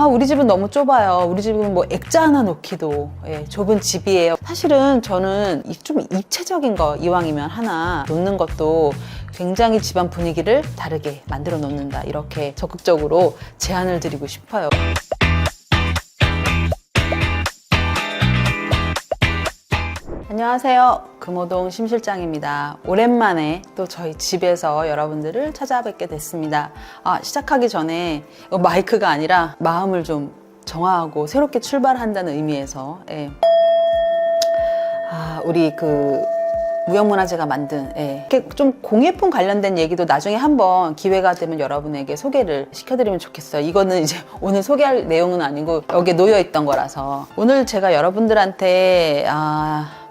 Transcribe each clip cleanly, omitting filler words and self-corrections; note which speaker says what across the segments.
Speaker 1: 우리 집은 너무 좁아요. 우리 집은 뭐 액자 하나 놓기도 좁은 집이에요. 사실은 저는 좀 입체적인 거 이왕이면 하나 놓는 것도 굉장히 집안 분위기를 다르게 만들어 놓는다, 이렇게 적극적으로 제안을 드리고 싶어요. 안녕하세요. 금호동 심실장입니다. 오랜만에 또 저희 집에서 여러분들을 찾아뵙게 됐습니다. 시작하기 전에 마이크가 아니라 마음을 좀 정화하고 새롭게 출발한다는 의미에서 우리 무형문화재가 만든 이렇게 좀 공예품 관련된 얘기도 나중에 한번 기회가 되면 여러분에게 소개를 시켜드리면 좋겠어요. 이거는 이제 오늘 소개할 내용은 아니고 여기에 놓여 있던 거라서. 오늘 제가 여러분들한테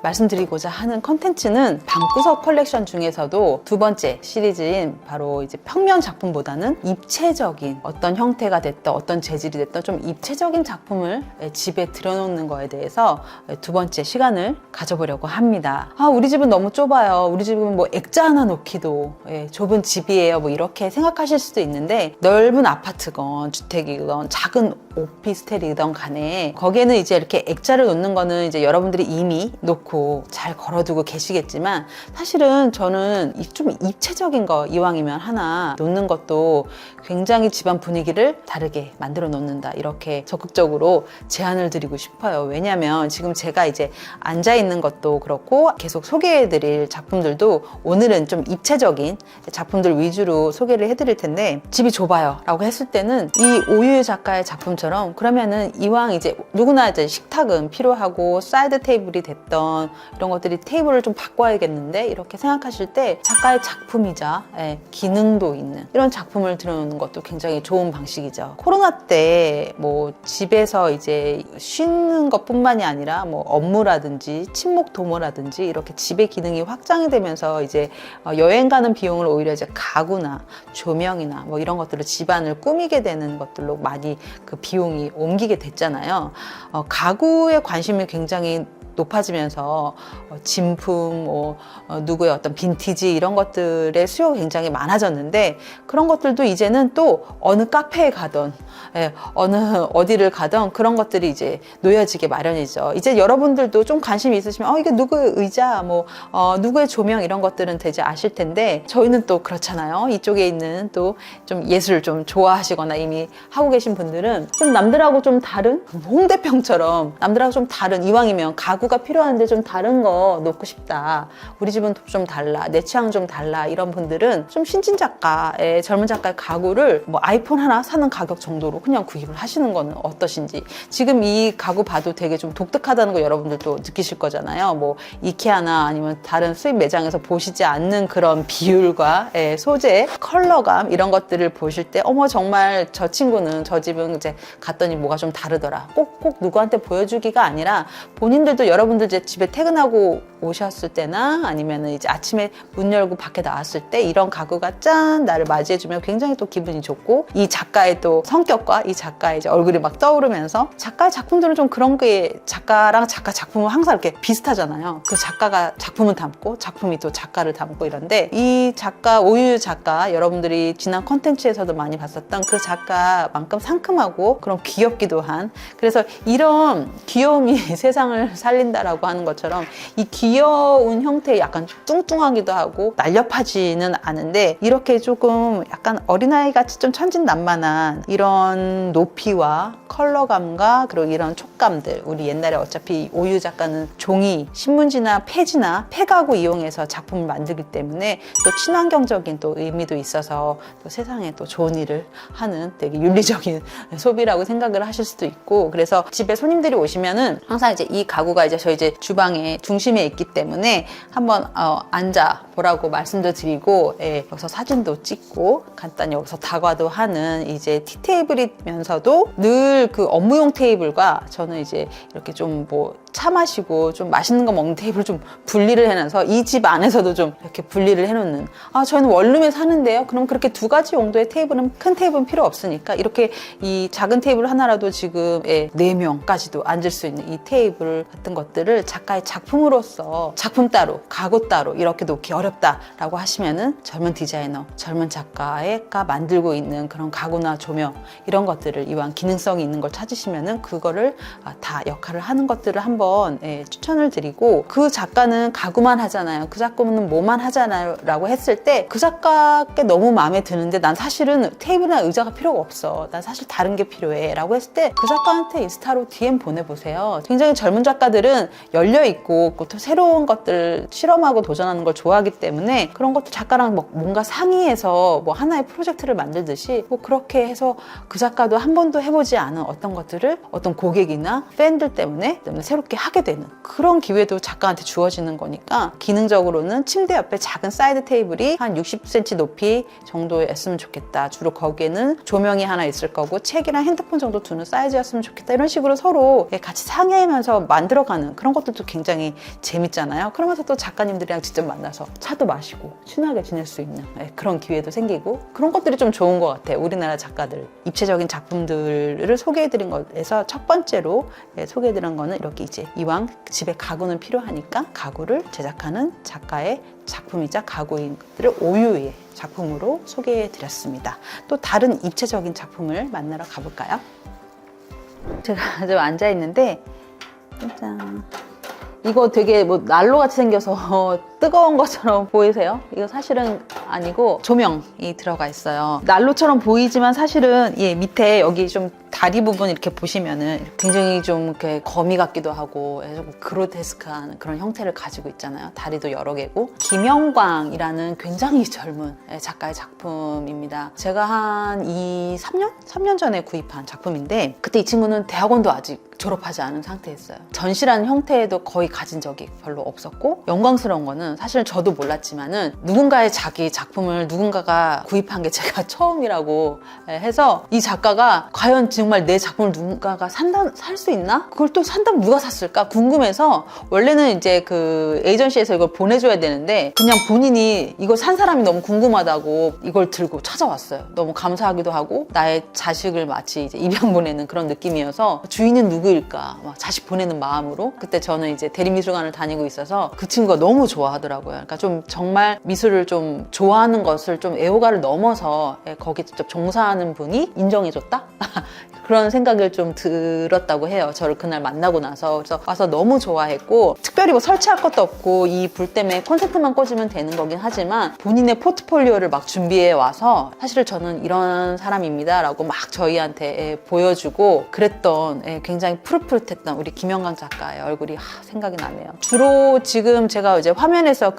Speaker 1: 말씀드리고자 하는 컨텐츠는 방구석 컬렉션 중에서도 두 번째 시리즈인 바로 이제 평면 작품보다는 입체적인, 어떤 형태가 됐던 어떤 재질이 됐던 좀 입체적인 작품을 집에 들여놓는 거에 대해서 두 번째 시간을 가져보려고 합니다. 우리 집은 너무 좁아요. 우리 집은 뭐 액자 하나 놓기도 좁은 집이에요. 뭐 이렇게 생각하실 수도 있는데, 넓은 아파트건 주택이건 작은 오피스텔이든 간에 거기에는 이제 이렇게 액자를 놓는 거는 이제 여러분들이 이미 놓고 잘 걸어두고 계시겠지만, 사실은 저는 좀 입체적인 거 이왕이면 하나 놓는 것도 굉장히 집안 분위기를 다르게 만들어 놓는다, 이렇게 적극적으로 제안을 드리고 싶어요. 왜냐면 지금 제가 이제 앉아 있는 것도 그렇고 계속 소개해 드릴 작품들도 오늘은 좀 입체적인 작품들 위주로 소개를 해드릴 텐데, 집이 좁아요 라고 했을 때는 이 오유유 작가의 작품처럼, 그러면은 이왕 이제 누구나 이제 식탁은 필요하고 사이드 테이블이 됐던 이런 것들이 테이블을 좀 바꿔야겠는데, 이렇게 생각하실 때 작가의 작품이자 기능도 있는 이런 작품을 들여놓는 것도 굉장히 좋은 방식이죠. 코로나 때 뭐 집에서 이제 쉬는 것뿐만이 아니라 뭐 업무라든지 친목 도모라든지 이렇게 집의 기능이 확장이 되면서 이제 여행 가는 비용을 오히려 이제 가구나 조명이나 뭐 이런 것들로 집안을 꾸미게 되는 것들로 많이 그 비용이 옮기게 됐잖아요. 가구에 관심이 굉장히 높아지면서 진품, 누구의 어떤 빈티지 이런 것들의 수요가 굉장히 많아졌는데, 그런 것들도 이제는 또 어느 카페에 가던 어느 어디를 가던 그런 것들이 이제 놓여지게 마련이죠. 이제 여러분들도 좀 관심이 있으시면 이게 누구의 의자, 누구의 조명 이런 것들은 되게 아실 텐데, 저희는 또 그렇잖아요. 이쪽에 있는 또 좀 예술 좀 좋아하시거나 이미 하고 계신 분들은 좀 남들하고 좀 다른, 홍대병처럼 남들하고 좀 다른, 이왕이면 가구가 필요한데 좀 다른 거 놓고 싶다, 우리 집은 좀 달라, 내 취향 좀 달라, 이런 분들은 좀 신진 작가의, 젊은 작가의 가구를 뭐 아이폰 하나 사는 가격 정도로 그냥 구입을 하시는 거는 어떠신지. 지금 이 가구 봐도 되게 좀 독특하다는 거 여러분들도 느끼실 거잖아요. 뭐 이케아나 아니면 다른 수입 매장에서 보시지 않는 그런 비율과 소재, 컬러감 이런 것들을 보실 때 정말 저 친구는, 저 집은 이제 갔더니 뭐가 좀 다르더라, 꼭 누구한테 보여주기가 아니라 본인들도, 여러분들 이제 집에 퇴근하고 오셨을 때나 아니면 이제 아침에 문 열고 밖에 나왔을 때 이런 가구가 짠 나를 맞이해주면 굉장히 또 기분이 좋고, 이 작가의 또 성격과 이 작가의 이제 얼굴이 막 떠오르면서, 작가의 작품들은 좀 그런 게, 작가랑 작가 작품은 항상 이렇게 비슷하잖아요. 그 작가가 작품을 담고 작품이 또 작가를 담고 이런데, 이 작가, 오유유 작가, 여러분들이 지난 컨텐츠에서도 많이 봤었던 그 작가만큼 상큼하고 그런 귀엽기도 한, 그래서 이런 귀여움이 세상을 살린다라고 하는 것처럼 이 귀여운 형태의 약간 뚱뚱하기도 하고 날렵하지는 않은데, 이렇게 조금 약간 어린아이 같이 좀 천진난만한 이런 높이와 컬러감과 그리고 이런 촉감들, 우리 옛날에 어차피 오유 작가는 종이, 신문지나 폐지나 폐가구 이용해서 작품을 만들기 때문에 또 친환경적인 또 의미도 있어서 또 세상에 또 좋은 일을 하는 되게 윤리적인 소비라고 생각을 하실 수도 있고, 그래서 집에 손님들이 오시면은 항상 이제 이 가구가 이제 저희 이제 주방의 중심에 있기 때문에 한번 앉아 보라고 말씀도 드리고, 여기서 사진도 찍고 간단히 여기서 다과도 하는 이제 티테이블이면서도 늘 그 업무용 테이블과 저는 이제 이렇게 좀 뭐 차 마시고 좀 맛있는 거 먹는 테이블을 좀 분리를 해놔서 이 집 안에서도 좀 이렇게 분리를 해놓는, 저희는 원룸에 사는데요, 그럼 그렇게 두 가지 용도의 테이블은, 큰 테이블은 필요 없으니까 이렇게 이 작은 테이블 하나라도 지금 4명까지도 앉을 수 있는 이 테이블 같은 것 것들을 작가의 작품으로서 작품 따로, 가구 따로 이렇게 놓기 어렵다라고 하시면은 젊은 디자이너, 젊은 작가가 만들고 있는 그런 가구나 조명 이런 것들을 이왕 기능성이 있는 걸 찾으시면은 그거를 다 역할을 하는 것들을 한번 추천을 드리고, 그 작가는 가구만 하잖아요. 그 작가는 뭐만 하잖아요 라고 했을 때 그 작가께 너무 마음에 드는데 난 사실은 테이블이나 의자가 필요가 없어, 난 사실 다른 게 필요해 라고 했을 때 그 작가한테 인스타로 DM 보내보세요. 굉장히 젊은 작가들은 열려있고 또 새로운 것들 실험하고 도전하는 걸 좋아하기 때문에 그런 것도 작가랑 뭔가 상의해서 뭐 하나의 프로젝트를 만들듯이 뭐 그렇게 해서 그 작가도 한 번도 해보지 않은 어떤 것들을 어떤 고객이나 팬들 때문에 새롭게 하게 되는 그런 기회도 작가한테 주어지는 거니까, 기능적으로는 침대 옆에 작은 사이드 테이블이 한 60cm 높이 정도였으면 좋겠다. 주로 거기에는 조명이 하나 있을 거고 책이랑 핸드폰 정도 두는 사이즈였으면 좋겠다. 이런 식으로 서로 같이 상의하면서 만들어가는 그런 것들도 굉장히 재밌잖아요. 그러면서 또 작가님들이랑 직접 만나서 차도 마시고 친하게 지낼 수 있는 그런 기회도 생기고, 그런 것들이 좀 좋은 것 같아요. 우리나라 작가들 입체적인 작품들을 소개해드린 것에서 첫 번째로 소개해드린 거는 이렇게 이제 이왕 집에 가구는 필요하니까 가구를 제작하는 작가의 작품이자 가구인 것들을 오유의 작품으로 소개해드렸습니다. 또 다른 입체적인 작품을 만나러 가볼까요? 제가 좀 앉아있는데 짠. 이거 되게 뭐 난로같이 생겨서 뜨거운 것처럼 보이세요? 이거 사실은 아니고 조명이 들어가 있어요. 난로처럼 보이지만 사실은 밑에 여기 좀 다리 부분 이렇게 보시면은 굉장히 좀 이렇게 거미 같기도 하고 좀 그로테스크한 그런 형태를 가지고 있잖아요. 다리도 여러 개고. 김영광이라는 굉장히 젊은 작가의 작품입니다. 제가 한 3년 전에 구입한 작품인데, 그때 이 친구는 대학원도 아직 졸업하지 않은 상태였어요. 전시라는 형태도 거의 가진 적이 별로 없었고, 영광스러운 거는 사실 저도 몰랐지만은 누군가의 자기 작품을 누군가가 구입한 게 제가 처음이라고 해서, 이 작가가 과연 정말 내 작품을 누군가가 살 수 있나? 그걸 또 산다면 누가 샀을까? 궁금해서, 원래는 이제 그 에이전시에서 이걸 보내줘야 되는데 그냥 본인이 이걸 산 사람이 너무 궁금하다고 이걸 들고 찾아왔어요. 너무 감사하기도 하고 나의 자식을 마치 이제 입양 보내는 그런 느낌이어서 주인은 누구일까? 막 자식 보내는 마음으로. 그때 저는 이제 대리미술관을 다니고 있어서 그 친구가 너무 좋아하더라고요. 그러니까 좀 정말 미술을 좀 좋아하는 것을 좀 애호가를 넘어서 거기 직접 종사하는 분이 인정해줬다? 그런 생각을 좀 들었다고 해요. 저를 그날 만나고 나서. 그래서 와서 너무 좋아했고, 특별히 뭐 설치할 것도 없고 이 불 때문에 콘센트만 꽂으면 되는 거긴 하지만 본인의 포트폴리오를 막 준비해 와서 사실 저는 이런 사람입니다 라고 막 저희한테 보여주고 그랬던 굉장히 푸릇푸릇했던 우리 김영광 작가의 얼굴이 생각이 나네요. 주로 지금 제가 이제 화면에서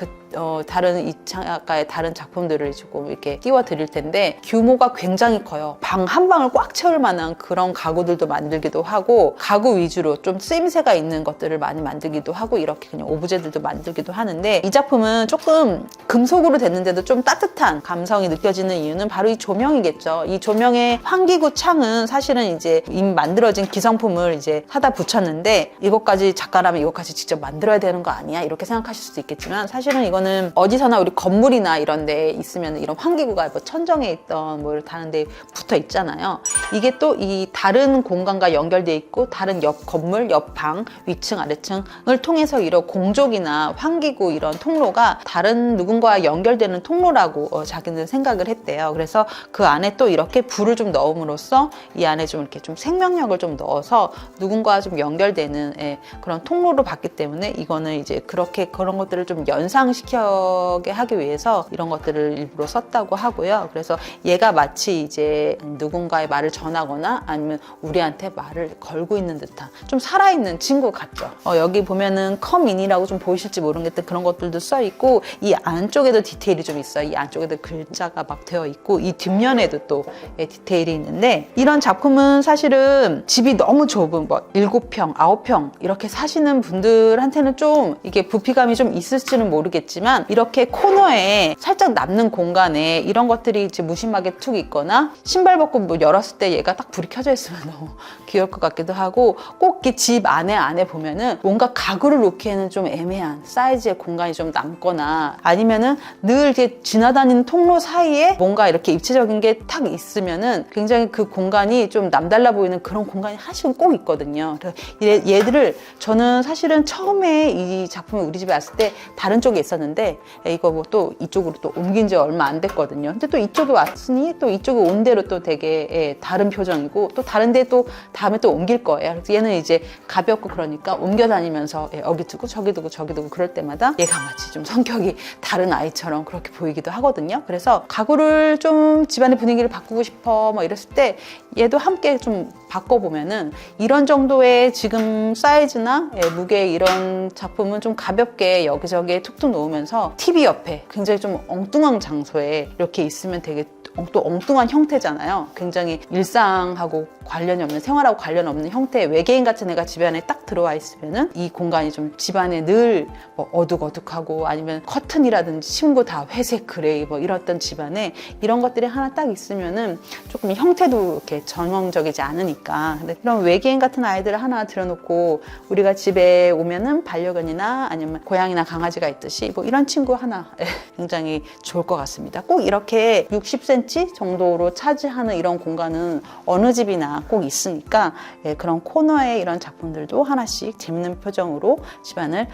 Speaker 1: 다른 이 작가의 다른 작품들을 조금 이렇게 띄워 드릴 텐데, 규모가 굉장히 커요. 방 한 방을 꽉 채울 만한 그런 가구들도 만들기도 하고, 가구 위주로 좀 쓰임새가 있는 것들을 많이 만들기도 하고, 이렇게 그냥 오브제들도 만들기도 하는데, 이 작품은 조금 금속으로 됐는데도 좀 따뜻한 감성이 느껴지는 이유는 바로 이 조명이겠죠. 이 조명의 환기구 창은 사실은 이제 이미 만들어진 기성품을 이제 사다 붙였는데, 이것까지 작가라면 이것까지 직접 만들어야 되는 거 아니야? 이렇게 생각하실 수도 있겠지만, 사실은 이거는 어디서나 우리 건물이나 이런 데 있으면 이런 환기구가 뭐 천정에 있던 뭐 다른 데 붙어 있잖아요. 이게 또 이 다른 공간과 연결되어 있고, 다른 옆 건물, 옆 방, 위층, 아래층을 통해서 이런 공족이나 환기구 이런 통로가 다른 누군가와 연결되는 통로라고 자기는 생각을 했대요. 그래서 그 안에 또 이렇게 불을 좀 넣음으로써 이 안에 좀 이렇게 좀 생명력을 좀 넣어서 누군가와 좀 연결되는 그런 통로로 봤기 때문에, 이거는 이제 그렇게 그런 것들을 좀 연상시켜게 하기 위해서 이런 것들을 일부러 썼다고 하고요. 그래서 얘가 마치 이제 누군가의 말을 전하거나 아니면 우리한테 말을 걸고 있는 듯한 좀 살아있는 친구 같죠. 여기 보면은 컴인이라고 좀 보이실지 모르겠는데 그런 것들도 써 있고, 이 안쪽에도 디테일이 좀 있어요. 이 안쪽에도 글자가 막 되어 있고, 이 뒷면에도 또 디테일이 있는데, 이런 작품은 사실은 집이 너무 좁은 뭐 7평, 9평 이렇게 사시는 분들한테는 좀 이게 부피감이 좀 있을지는 모르겠지만 있지만 이렇게 코너에 살짝 남는 공간에 이런 것들이 이제 무심하게 툭 있거나 신발 벗고 뭐 열었을 때 얘가 딱 불이 켜져 있으면 너무 귀여울 것 같기도 하고, 꼭 이렇게 집 안에 보면은 뭔가 가구를 놓기에는 좀 애매한 사이즈의 공간이 좀 남거나, 아니면은 늘 이렇게 지나다니는 통로 사이에 뭔가 이렇게 입체적인 게 탁 있으면은 굉장히 그 공간이 좀 남달라 보이는 그런 공간이 하나씩은 꼭 있거든요. 그래서 얘들을 저는 사실은 처음에 이 작품을 우리 집에 왔을 때 다른 쪽에 있었는데, 이거 뭐 또 이쪽으로 또 옮긴 지 얼마 안 됐거든요. 근데 또 이쪽에 왔으니 또 이쪽에 온 대로 또 되게 다른 표정이고, 또 다른 데 또 다음에 또 옮길 거예요. 그래서 얘는 이제 가볍고 그러니까 옮겨 다니면서 여기 두고 저기 두고 저기 두고 그럴 때마다 얘가 마치 좀 성격이 다른 아이처럼 그렇게 보이기도 하거든요. 그래서 가구를 좀 집안의 분위기를 바꾸고 싶어 뭐 이랬을 때 얘도 함께 좀 바꿔보면은 이런 정도의 지금 사이즈나 무게 이런 작품은 좀 가볍게 여기저기에 툭툭 놓으면서 TV 옆에 굉장히 좀 엉뚱한 장소에 이렇게 있으면 되게 또 엉뚱한 형태잖아요. 굉장히 일상하고 관련이 없는, 생활하고 관련 없는 형태의 외계인 같은 애가 집안에 딱 들어와 있으면은 이 공간이 좀 집안에 늘 뭐 어둑어둑하고 아니면 커튼이라든지 침구 다 회색 그레이 뭐 이랬던 집안에 이런 것들이 하나 딱 있으면은 조금 형태도 이렇게 전형적이지 않으니까. 근데 그런 외계인 같은 아이들을 하나 들여놓고 우리가 집에 오면은 반려견이나 아니면 고양이나 강아지가 있듯이 뭐 이런 친구 하나 굉장히 좋을 것 같습니다. 꼭 이렇게 60cm 정도로 차지하는 이런 공간은 어느 집이나 꼭 있으니까 그런 코너에 이런 작품들도 하나씩 재밌는 표정으로 집안을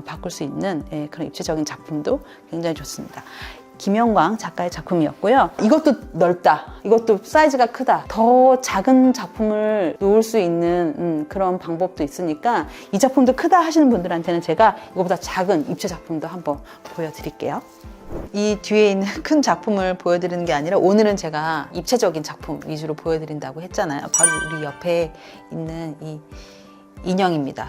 Speaker 1: 바꿀 수 있는 그런 입체적인 작품도 굉장히 좋습니다. 김영광 작가의 작품이었고요. 이것도 넓다, 이것도 사이즈가 크다, 더 작은 작품을 놓을 수 있는 그런 방법도 있으니까 이 작품도 크다 하시는 분들한테는 제가 이거보다 작은 입체 작품도 한번 보여드릴게요. 이 뒤에 있는 큰 작품을 보여드리는 게 아니라 오늘은 제가 입체적인 작품 위주로 보여드린다고 했잖아요. 바로 우리 옆에 있는 이 인형입니다.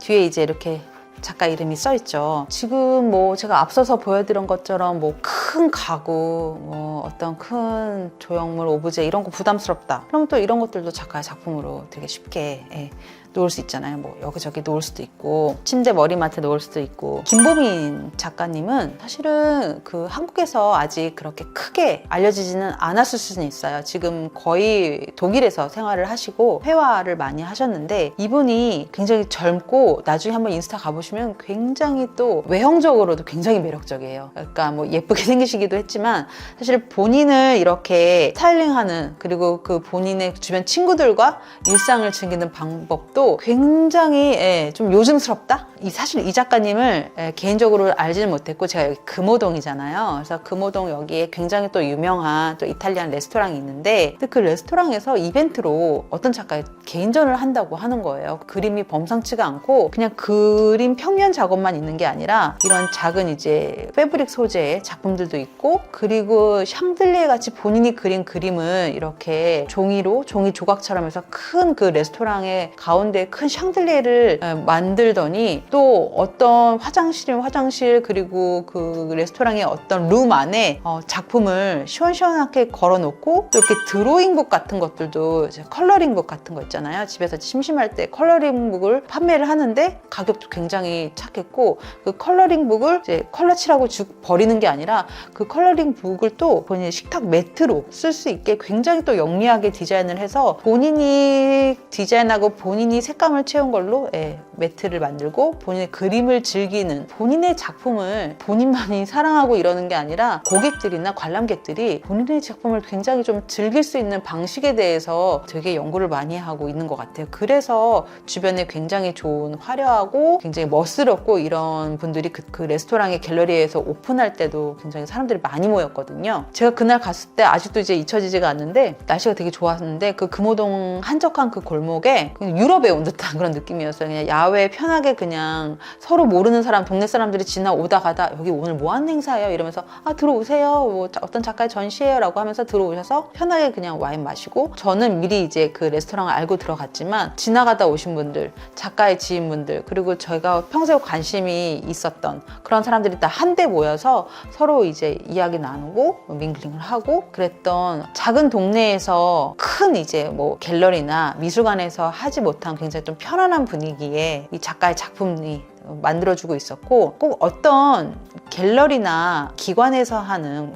Speaker 1: 뒤에 이제 이렇게 작가 이름이 써 있죠. 지금 뭐 제가 앞서서 보여드린 것처럼 뭐 큰 가구, 뭐 어떤 큰 조형물, 오브제 이런 거 부담스럽다. 그럼 또 이런 것들도 작가의 작품으로 되게 쉽게 놓을 수 있잖아요. 뭐 여기저기 놓을 수도 있고 침대 머리맡에 놓을 수도 있고. 김보민 작가님은 사실은 그 한국에서 아직 그렇게 크게 알려지지는 않았을 수는 있어요. 지금 거의 독일에서 생활을 하시고 회화를 많이 하셨는데, 이분이 굉장히 젊고 나중에 한번 인스타 가보시면 굉장히 또 외형적으로도 굉장히 매력적이에요. 그러니까 뭐 예쁘게 생기시기도 했지만 사실 본인을 이렇게 스타일링하는, 그리고 그 본인의 주변 친구들과 일상을 즐기는 방법도 굉장히 좀 요즘스럽다? 사실 이 작가님을 개인적으로 알지는 못했고, 제가 여기 금호동이잖아요. 그래서 금호동 여기에 굉장히 또 유명한 또 이탈리안 레스토랑이 있는데, 그 레스토랑에서 이벤트로 어떤 작가의 개인전을 한다고 하는 거예요. 그림이 범상치가 않고 그냥 그림 평면 작업만 있는 게 아니라 이런 작은 이제 패브릭 소재의 작품들도 있고, 그리고 샹들리에 같이 본인이 그린 그림을 이렇게 종이로, 종이 조각처럼 해서 큰 그 레스토랑의 가운데 큰 샹들리에를 만들더니, 또 어떤 화장실이면 화장실, 그리고 그 레스토랑의 어떤 룸 안에 작품을 시원시원하게 걸어놓고, 또 이렇게 드로잉북 같은 것들도, 이제 컬러링북 같은 거 있잖아요. 집에서 심심할 때 컬러링북을 판매를 하는데 가격도 굉장히 착했고, 그 컬러링북을 이제 컬러칠하고 쭉 버리는 게 아니라 그 컬러링북을 또 본인의 식탁 매트로 쓸 수 있게 굉장히 또 영리하게 디자인을 해서 본인이 디자인하고 본인이 색감을 채운 걸로 매트를 만들고 본인의 그림을 즐기는, 본인의 작품을 본인만이 사랑하고 이러는 게 아니라 고객들이나 관람객들이 본인의 작품을 굉장히 좀 즐길 수 있는 방식에 대해서 되게 연구를 많이 하고 있는 것 같아요. 그래서 주변에 굉장히 좋은, 화려하고 굉장히 멋스럽고 이런 분들이 그 레스토랑의 갤러리에서 오픈할 때도 굉장히 사람들이 많이 모였거든요. 제가 그날 갔을 때 아직도 이제 잊혀지지가 않는데, 날씨가 되게 좋았는데 그 금호동 한적한 그 골목에 그냥 유럽에 온 듯한 그런 느낌이었어요. 그냥 야외에 편하게 그냥 서로 모르는 사람, 동네 사람들이 지나오다 가다 여기 오늘 뭐 하는 행사예요? 이러면서 들어오세요. 뭐 어떤 작가의 전시예요? 라고 하면서 들어오셔서 편하게 그냥 와인 마시고, 저는 미리 이제 그 레스토랑을 알고 들어갔지만 지나가다 오신 분들, 작가의 지인분들, 그리고 저희가 평소에 관심이 있었던 그런 사람들이 다 한데 모여서 서로 이제 이야기 나누고 밍글링을 하고 그랬던, 작은 동네에서 큰 이제 뭐 갤러리나 미술관에서 하지 못한 굉장히 좀 편안한 분위기에 이 작가의 작품이 만들어주고 있었고, 꼭 어떤 갤러리나 기관에서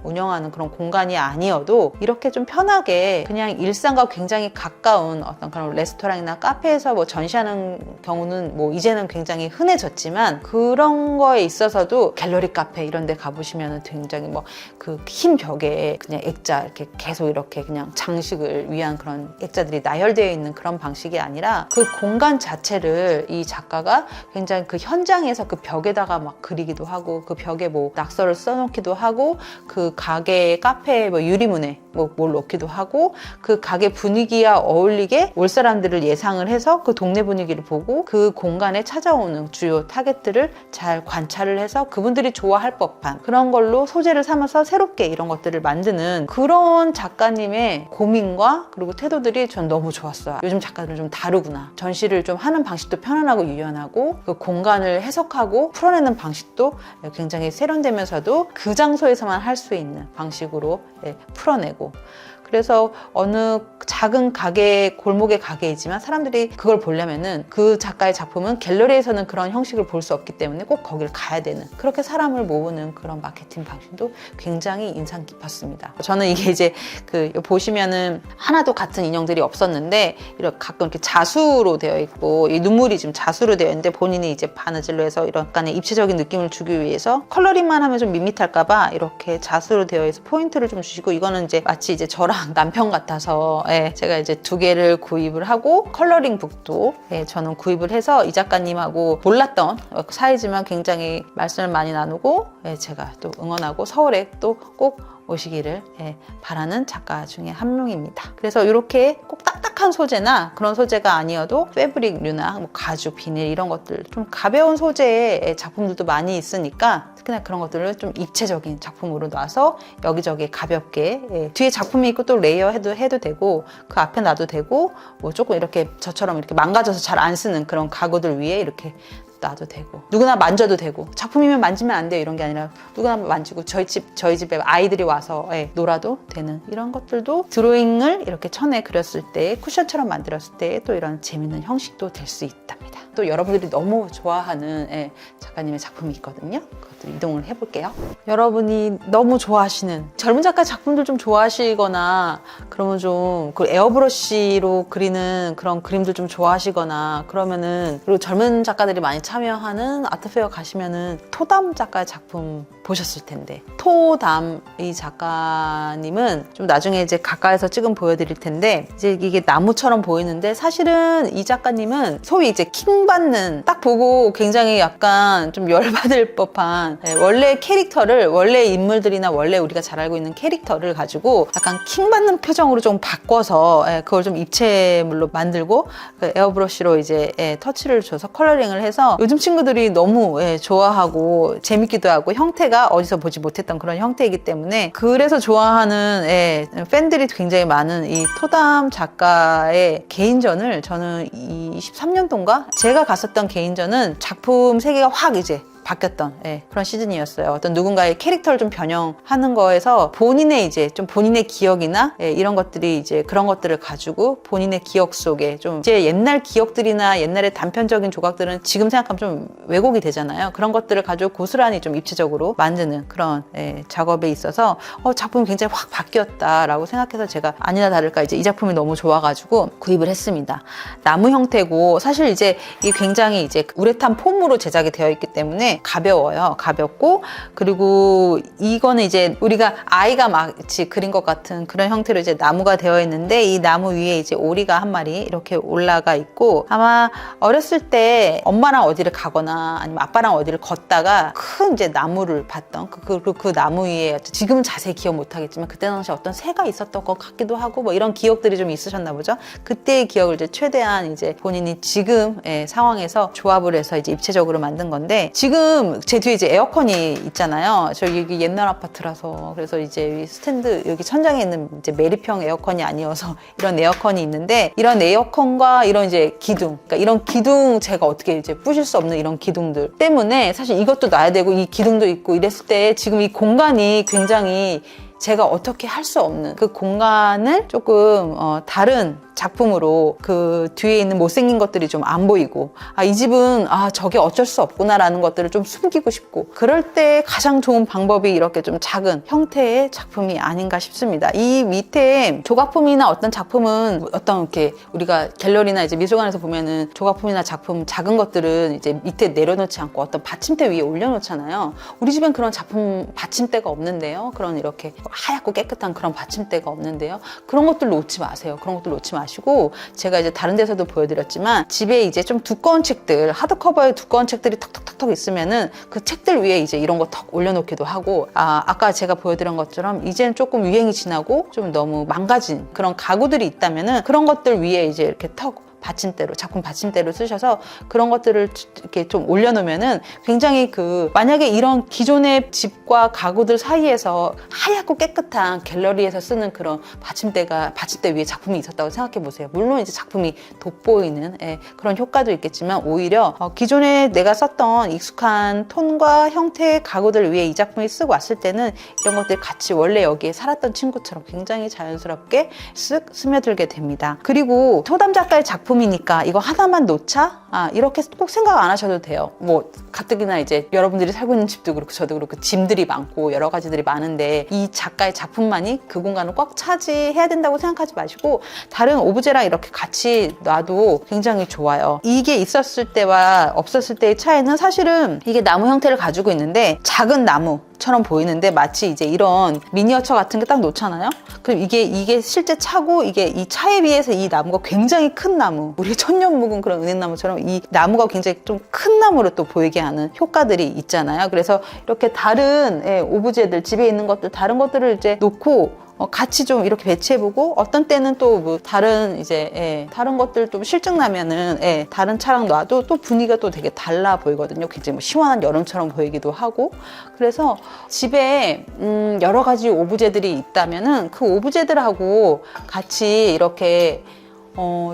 Speaker 1: 운영하는 그런 공간이 아니어도 이렇게 좀 편하게 그냥 일상과 굉장히 가까운 어떤 그런 레스토랑이나 카페에서 뭐 전시하는 경우는 뭐 이제는 굉장히 흔해졌지만, 그런 거에 있어서도 갤러리 카페 이런 데 가보시면 굉장히 뭐 그 흰 벽에 그냥 액자 이렇게 계속 이렇게 그냥 장식을 위한 그런 액자들이 나열되어 있는 그런 방식이 아니라, 그 공간 자체를 이 작가가 굉장히 그 현장에서 그 벽에다가 막 그리기도 하고, 그 벽에 뭐 낙서를 써놓기도 하고, 그 가게 카페에 뭐 유리문에 뭐 뭘 놓기도 하고, 그 가게 분위기와 어울리게 올 사람들을 예상을 해서 그 동네 분위기를 보고 그 공간에 찾아오는 주요 타겟들을 잘 관찰을 해서 그분들이 좋아할 법한 그런 걸로 소재를 삼아서 새롭게 이런 것들을 만드는 그런 작가님의 고민과 그리고 태도들이 전 너무 좋았어요. 요즘 작가들은 좀 다르구나. 전시를 좀 하는 방식도 편안하고 유연하고, 그 공간을 해석하고 풀어내는 방식도 굉장히 세련되면서도 그 장소에서만 할 수 있는 방식으로 풀어내고, 그래서 어느 작은 가게, 골목의 가게이지만 사람들이 그걸 보려면은 그 작가의 작품은 갤러리에서는 그런 형식을 볼 수 없기 때문에 꼭 거기를 가야 되는, 그렇게 사람을 모으는 그런 마케팅 방식도 굉장히 인상 깊었습니다. 저는 이게 이제 보시면은 하나도 같은 인형들이 없었는데, 이렇게 가끔 이렇게 자수로 되어 있고, 이 눈물이 지금 자수로 되어 있는데 본인이 이제 바느질로 해서 이런 약간의 입체적인 느낌을 주기 위해서 컬러링만 하면 좀 밋밋할까봐 이렇게 자수로 되어 있어서 포인트를 좀 주시고, 이거는 이제 마치 이제 저랑 남편 같아서 제가 이제 2개를 구입을 하고, 컬러링 북도 저는 구입을 해서 이 작가님하고 몰랐던 사이지만 굉장히 말씀을 많이 나누고, 제가 또 응원하고 서울에 또 꼭 오시기를 바라는 작가 중에 한 명입니다. 그래서 이렇게 꼭 딱딱한 소재나 그런 소재가 아니어도 패브릭류나 뭐 가죽, 비닐 이런 것들 좀 가벼운 소재의 작품들도 많이 있으니까, 특히나 그런 것들을 좀 입체적인 작품으로 놔서 여기저기 가볍게 뒤에 작품이 있고 또 레이어 해도 되고, 그 앞에 놔도 되고, 뭐 조금 이렇게 저처럼 이렇게 망가져서 잘 안 쓰는 그런 가구들 위에 이렇게 놔도 되고, 누구나 만져도 되고, 작품이면 만지면 안 돼요 이런 게 아니라 누구나 만지고, 저희 집에 아이들이 와서 놀아도 되는 이런 것들도 드로잉을 이렇게 천에 그렸을 때, 쿠션처럼 만들었을 때 또 이런 재밌는 형식도 될 수 있답니다. 또 여러분들이 너무 좋아하는 작가님의 작품이 있거든요. 그것도 이동을 해볼게요. 여러분이 너무 좋아하시는 젊은 작가 작품들 좀 좋아하시거나, 그러면 좀 그 에어브러쉬로 그리는 그런 그림들 좀 좋아하시거나 그러면은, 그리고 젊은 작가들이 많이 참여하는 아트페어 가시면은 토담 작가의 작품 보셨을 텐데, 토담 이 작가님은 좀 나중에 이제 가까이서 찍은 보여드릴 텐데, 이제 이게 나무처럼 보이는데 사실은 이 작가님은 소위 이제 킹 받는, 딱 보고 굉장히 약간 좀 열받을 법한 원래 캐릭터를, 원래 인물들이나 원래 우리가 잘 알고 있는 캐릭터를 가지고 약간 킹 받는 표정으로 좀 바꿔서 그걸 좀 입체물로 만들고 에어브러쉬로 이제 터치를 줘서 컬러링을 해서 요즘 친구들이 너무 좋아하고 재밌기도 하고, 형태가 어디서 보지 못했던 그런 형태이기 때문에 그래서 좋아하는 팬들이 굉장히 많은 이 토담 작가의 개인전을 저는 23년도인가 제가 갔었던 개인전은 작품 세계가 확 이제 바뀌었던 그런 시즌이었어요. 어떤 누군가의 캐릭터를 좀 변형하는 거에서 본인의 이제 좀 본인의 기억이나 이런 것들이 이제 그런 것들을 가지고 본인의 기억 속에 좀 이제 옛날 기억들이나 옛날의 단편적인 조각들은 지금 생각하면 좀 왜곡이 되잖아요. 그런 것들을 가지고 고스란히 좀 입체적으로 만드는 그런 작업에 있어서 작품이 굉장히 확 바뀌었다라고 생각해서 제가 아니나 다를까 이제 이 작품이 너무 좋아가지고 구입을 했습니다. 나무 형태고, 사실 이제 이 굉장히 이제 우레탄 폼으로 제작이 되어 있기 때문에 가벼워요. 가볍고, 그리고 이거는 이제 우리가 아이가 마치 그린 것 같은 그런 형태로 이제 나무가 되어 있는데, 이 나무 위에 이제 오리가 한 마리 이렇게 올라가 있고, 아마 어렸을 때 엄마랑 어디를 가거나 아니면 아빠랑 어디를 걷다가 큰 이제 나무를 봤던 그 나무 위에, 지금은 자세히 기억 못 하겠지만 그때 당시 어떤 새가 있었던 것 같기도 하고 뭐 이런 기억들이 좀 있으셨나 보죠. 그때의 기억을 이제 최대한 이제 본인이 지금 상황에서 조합을 해서 이제 입체적으로 만든 건데, 지금 제 뒤에 이제 에어컨이 있잖아요. 저 여기 옛날 아파트라서, 그래서 이제 스탠드 여기 천장에 있는 이제 매립형 에어컨이 아니어서 이런 에어컨이 있는데, 이런 에어컨과 이런 이제 기둥, 그러니까 이런 기둥 제가 어떻게 이제 부실 수 없는 이런 기둥들 때문에 사실 이것도 놔야 되고 이 기둥도 있고 이랬을 때 지금 이 공간이 굉장히 제가 어떻게 할 수 없는 그 공간을 조금 다른 작품으로 그 뒤에 있는 못생긴 것들이 좀 안 보이고, 이 집은 저게 어쩔 수 없구나라는 것들을 좀 숨기고 싶고, 그럴 때 가장 좋은 방법이 이렇게 좀 작은 형태의 작품이 아닌가 싶습니다. 이 밑에 조각품이나 어떤 작품은 어떤 이렇게 우리가 갤러리나 이제 미술관에서 보면은 조각품이나 작품 작은 것들은 이제 밑에 내려놓지 않고 어떤 받침대 위에 올려놓잖아요. 우리 집엔 그런 작품 받침대가 없는데요. 그런 이렇게 하얗고 깨끗한 그런 받침대가 없는데요. 그런 것들 놓지 마세요. 그런 것들 놓지 마시고, 제가 이제 다른 데서도 보여드렸지만 집에 이제 좀 두꺼운 책들, 하드커버의 두꺼운 책들이 턱턱턱턱 있으면은 그 책들 위에 이제 이런 거 턱 올려놓기도 하고, 아까 제가 보여드린 것처럼 이제는 조금 유행이 지나고 좀 너무 망가진 그런 가구들이 있다면은 그런 것들 위에 이제 이렇게 턱 받침대로, 작품 받침대로 쓰셔서 그런 것들을 이렇게 좀 올려놓으면은 굉장히 만약에 이런 기존의 집과 가구들 사이에서 하얗고 깨끗한 갤러리에서 쓰는 그런 받침대 위에 작품이 있었다고 생각해 보세요. 물론 이제 작품이 돋보이는 그런 효과도 있겠지만, 오히려 기존에 내가 썼던 익숙한 톤과 형태의 가구들 위에 이 작품이 쓰고 왔을 때는 이런 것들이 같이 원래 여기에 살았던 친구처럼 굉장히 자연스럽게 쓱 스며들게 됩니다. 그리고 소담 작가의 작품이니까 이거 하나만 놓자? 이렇게 꼭 생각 안 하셔도 돼요. 뭐 가뜩이나 이제 여러분들이 살고 있는 집도 그렇고 저도 그렇고 짐들이 많고 여러 가지들이 많은데 이 작가의 작품만이 그 공간을 꽉 차지해야 된다고 생각하지 마시고 다른 오브제랑 이렇게 같이 놔도 굉장히 좋아요. 이게 있었을 때와 없었을 때의 차이는 사실은 이게 나무 형태를 가지고 있는데 작은 나무처럼 보이는데, 마치 이제 이런 미니어처 같은 게 딱 놓잖아요. 그럼 이게 실제 차고, 이게 이 차에 비해서 이 나무가 굉장히 큰 나무, 우리 천년 묵은 그런 은행나무처럼 이 나무가 굉장히 좀 큰 나무로 또 보이게 하는 효과들이 있잖아요. 그래서 이렇게 다른 오브제들, 집에 있는 것들, 다른 것들을 이제 놓고 같이 좀 이렇게 배치해보고, 어떤 때는 또 뭐 다른 이제 다른 것들 좀 실증나면은 다른 차랑 놔도 또 분위기가 또 되게 달라 보이거든요. 굉장히 뭐 시원한 여름처럼 보이기도 하고. 그래서 집에 여러 가지 오브제들이 있다면은 그 오브제들하고 같이 이렇게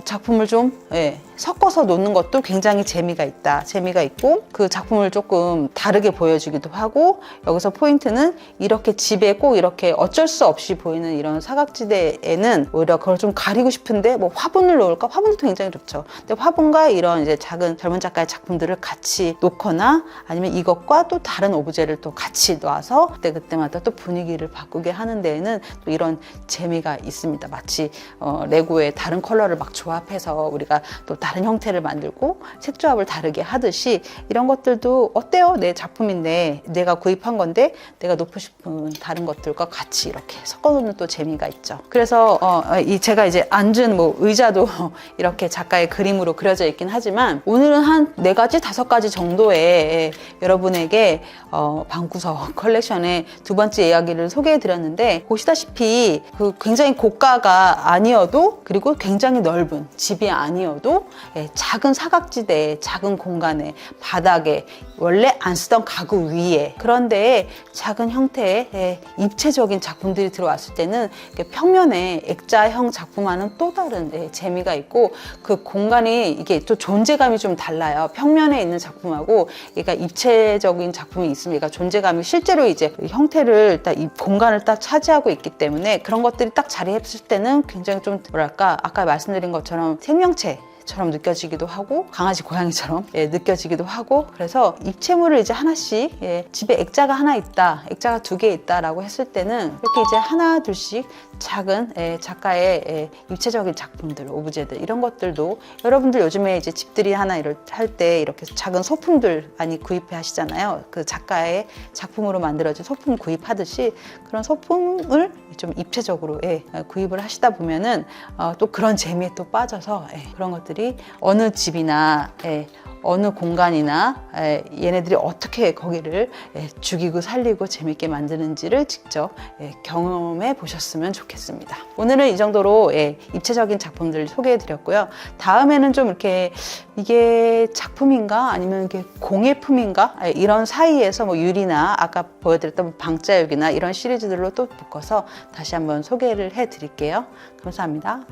Speaker 1: 작품을 좀 섞어서 놓는 것도 굉장히 재미가 있고, 그 작품을 조금 다르게 보여주기도 하고, 여기서 포인트는 이렇게 집에 꼭 이렇게 어쩔 수 없이 보이는 이런 사각지대에는 오히려 그걸 좀 가리고 싶은데 뭐 화분을 놓을까? 화분도 굉장히 좋죠. 근데 화분과 이런 이제 작은 젊은 작가의 작품들을 같이 놓거나, 아니면 이것과 또 다른 오브제를 또 같이 놔서 그때마다 또 분위기를 바꾸게 하는 데에는 또 이런 재미가 있습니다. 마치 레고의 다른 컬러를 막 조합해서 우리가 또 다른 형태를 만들고 색조합을 다르게 하듯이, 이런 것들도 어때요? 내 작품인데, 내가 구입한 건데 내가 놓고 싶은 다른 것들과 같이 이렇게 섞어놓는 또 재미가 있죠. 그래서 제가 이제 앉은 뭐 의자도 이렇게 작가의 그림으로 그려져 있긴 하지만, 오늘은 한 4가지, 5가지 정도의 여러분에게 방구석 컬렉션의 두 번째 이야기를 소개해 드렸는데, 보시다시피 굉장히 고가가 아니어도, 그리고 굉장히 넓은 집이 아니어도 작은 사각지대에, 작은 공간에, 바닥에, 원래 안 쓰던 가구 위에, 그런 데에 작은 형태의 입체적인 작품들이 들어왔을 때는 평면에 액자형 작품과는 또 다른 재미가 있고, 그 공간이 이게 또 존재감이 좀 달라요. 평면에 있는 작품하고 얘가 입체적인 작품이 있으면 얘가 존재감이 실제로 이제 형태를 딱 이 공간을 딱 차지하고 있기 때문에, 그런 것들이 딱 자리했을 때는 굉장히 좀 뭐랄까, 아까 말씀드린 것처럼 생명체처럼 느껴지기도 하고, 강아지 고양이처럼 느껴지기도 하고, 그래서 입체물을 이제 하나씩 집에 액자가 하나 있다, 액자가 2개 있다라고 했을 때는 이렇게 이제 하나 둘씩 작은 작가의 입체적인 작품들, 오브제들, 이런 것들도 여러분들 요즘에 이제 집들이 하나 할 때 이렇게 작은 소품들 많이 구입해 하시잖아요. 그 작가의 작품으로 만들어진 소품 구입하듯이 그런 소품을 좀 입체적으로 구입을 하시다 보면은 또 그런 재미에 또 빠져서 그런 것들이 어느 집이나 어느 공간이나 얘네들이 어떻게 거기를 죽이고 살리고 재밌게 만드는지를 직접 경험해 보셨으면 좋겠습니다. 오늘은 이 정도로 입체적인 작품들을 소개해 드렸고요. 다음에는 좀 이렇게 이게 작품인가 아니면 이게 공예품인가 이런 사이에서 뭐 유리나 아까 보여드렸던 방자육이나 이런 시리즈들로 또 묶어서 다시 한번 소개를 해 드릴게요. 감사합니다.